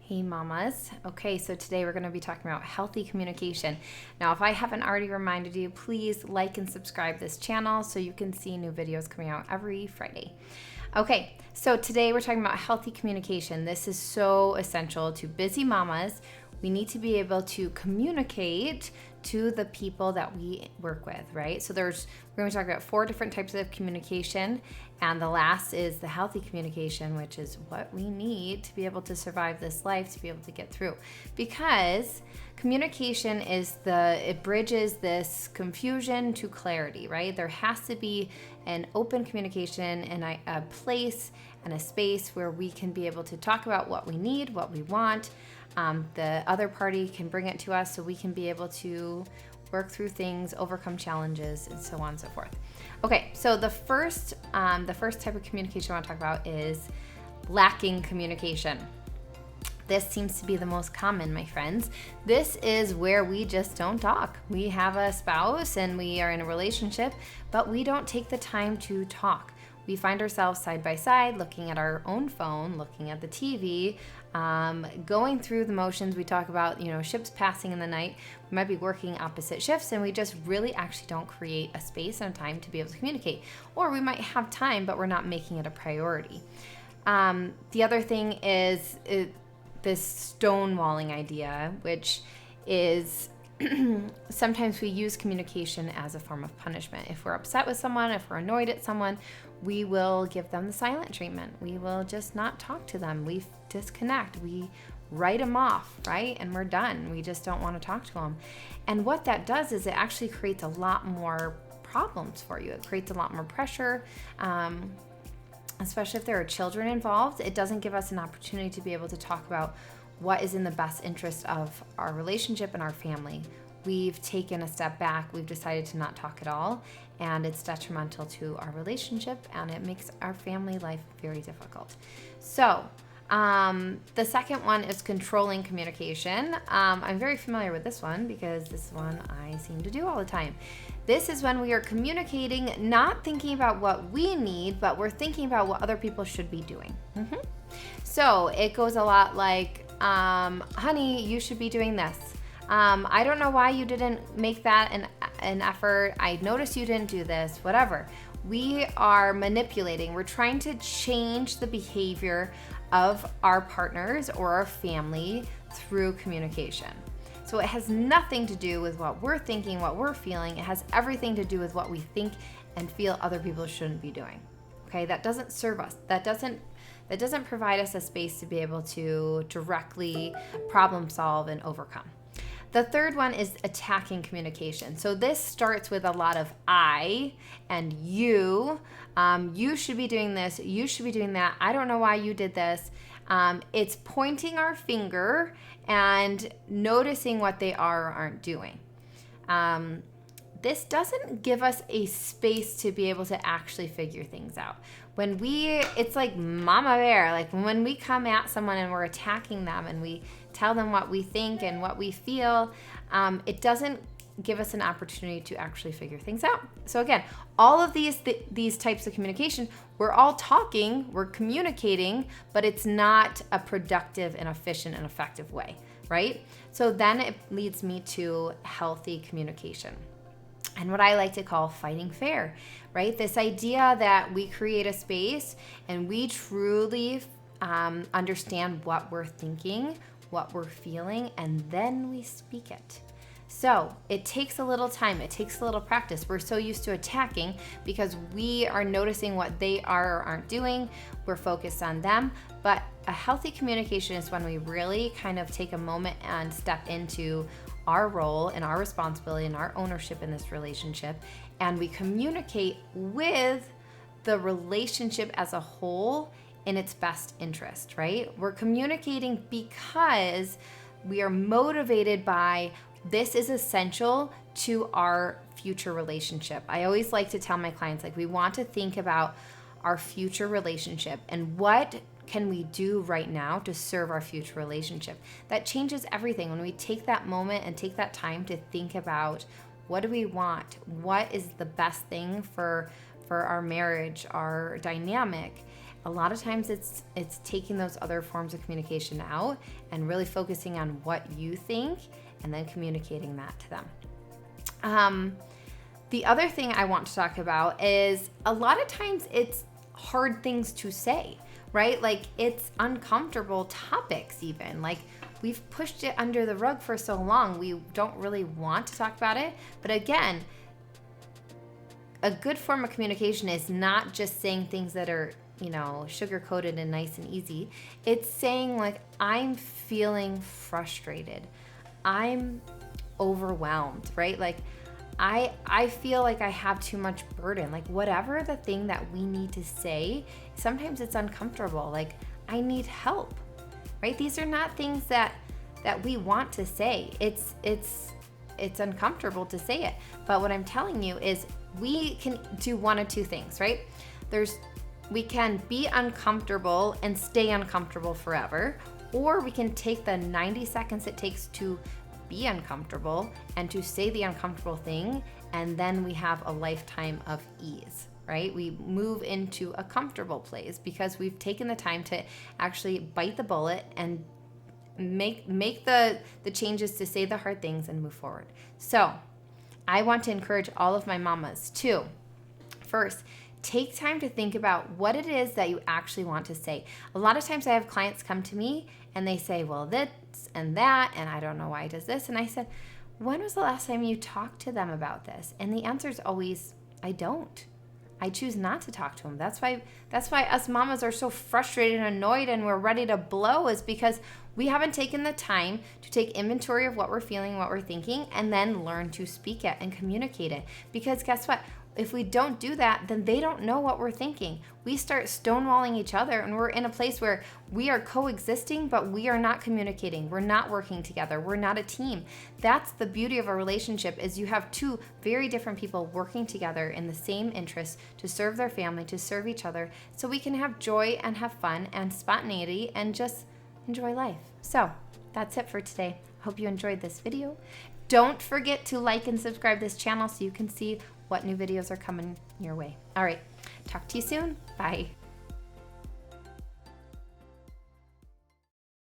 Hey mamas. Okay, so today we're going to be talking about healthy communication. Now, if I haven't already reminded you, please like and subscribe this channel so you can see new videos coming out every Friday. Okay, so today we're talking about healthy communication. This is so essential to busy mamas. We need to be able to communicate to the people that we work with, right? So we're going to talk about 4 different types of communication, and the last is the healthy communication, which is what we need to be able to survive this life, to be able to get through. Because communication it bridges this confusion to clarity, right? There has to be an open communication and a place and a space where we can be able to talk about what we need, what we want. The other party can bring it to us so we can be able to work through things, overcome challenges, and so on and so forth. Okay, so the first type of communication I want to talk about is lacking communication. This seems to be the most common, my friends. This is where we just don't talk. We have a spouse and we are in a relationship, but we don't take the time to talk. We find ourselves side by side, looking at our own phone, looking at the TV, going through the motions. We talk about, ships passing in the night. We might be working opposite shifts, and we just really actually don't create a space and time to be able to communicate. Or we might have time, but we're not making it a priority. The other thing is this stonewalling idea, which is sometimes we use communication as a form of punishment. If we're upset with someone, if we're annoyed at someone, we will give them the silent treatment. We will just not talk to them. We disconnect. We write them off, right? And we're done. We just don't want to talk to them. And what that does is it actually creates a lot more problems for you. It creates a lot more pressure, especially if there are children involved. It doesn't give us an opportunity to be able to talk about what is in the best interest of our relationship and our family. We've taken a step back. We've decided to not talk at all, and it's detrimental to our relationship, and it makes our family life very difficult. So the second one is controlling communication. I'm very familiar with this one because this is one I seem to do all the time. This is when we are communicating, not thinking about what we need, but we're thinking about what other people should be doing. So it goes a lot like, honey, you should be doing this. I don't know why you didn't make that an effort. I noticed you didn't do this, whatever. We are manipulating. We're trying to change the behavior of our partners or our family through communication. So it has nothing to do with what we're thinking, what we're feeling. It has everything to do with what we think and feel other people shouldn't be doing. Okay, that doesn't serve us. That doesn't provide us a space to be able to directly problem solve and overcome. The third one is attacking communication. So this starts with a lot of I and you. You should be doing this. You should be doing that. I don't know why you did this. It's pointing our finger and noticing what they are or aren't doing. This doesn't give us a space to be able to actually figure things out. It's like mama bear, like when we come at someone and we're attacking them and we tell them what we think and what we feel, it doesn't give us an opportunity to actually figure things out. So again, all of these types of communication, we're all talking, we're communicating, but it's not a productive and efficient and effective way, right? So then it leads me to healthy communication, and what I like to call fighting fair, right? This idea that we create a space and we truly understand what we're thinking, what we're feeling, and then we speak it. So it takes a little time. It takes a little practice. We're so used to attacking because we are noticing what they are or aren't doing. We're focused on them. But a healthy communication is when we really kind of take a moment and step into our role and our responsibility and our ownership in this relationship, and we communicate with the relationship as a whole in its best interest, right? We're communicating because we are motivated by this is essential to our future relationship. I always like to tell my clients, we want to think about our future relationship and what can we do right now to serve our future relationship. That changes everything when we take that moment and take that time to think about what do we want, what is the best thing for our marriage, our dynamic. a lot of times it's taking those other forms of communication out and really focusing on what you think and then communicating that to them. The other thing I want to talk about is a lot of times it's hard things to say, right? Like it's uncomfortable topics even. Like we've pushed it under the rug for so long, we don't really want to talk about it. But again, a good form of communication is not just saying things that are, sugar-coated and nice and easy. It's saying like, I'm feeling frustrated. I'm overwhelmed, right? Like I feel like I have too much burden. Like whatever the thing that we need to say, sometimes it's uncomfortable. Like I need help, right? These are not things that we want to say. It's uncomfortable to say it. But what I'm telling you is we can do one of two things, right? We can be uncomfortable and stay uncomfortable forever, or we can take the 90 seconds it takes to be uncomfortable and to say the uncomfortable thing, and then we have a lifetime of ease, right? We move into a comfortable place because we've taken the time to actually bite the bullet and make the changes to say the hard things and move forward. So I want to encourage all of my mamas to, first, take time to think about what it is that you actually want to say. A lot of times I have clients come to me and they say, well, this and that, and I don't know why he does this. And I said, when was the last time you talked to them about this? And the answer is always, I don't. I choose not to talk to them. That's why us mamas are so frustrated and annoyed and we're ready to blow, is because we haven't taken the time to take inventory of what we're feeling, what we're thinking, and then learn to speak it and communicate it. Because guess what? If we don't do that, then they don't know what we're thinking. We start stonewalling each other and we're in a place where we are coexisting, but we are not communicating. We're not working together. We're not a team. That's the beauty of a relationship, is you have two very different people working together in the same interest to serve their family, to serve each other, so we can have joy and have fun and spontaneity and just enjoy life. So that's it for today. Hope you enjoyed this video. Don't forget to like and subscribe this channel so you can see what new videos are coming your way. All right, talk to you soon. Bye.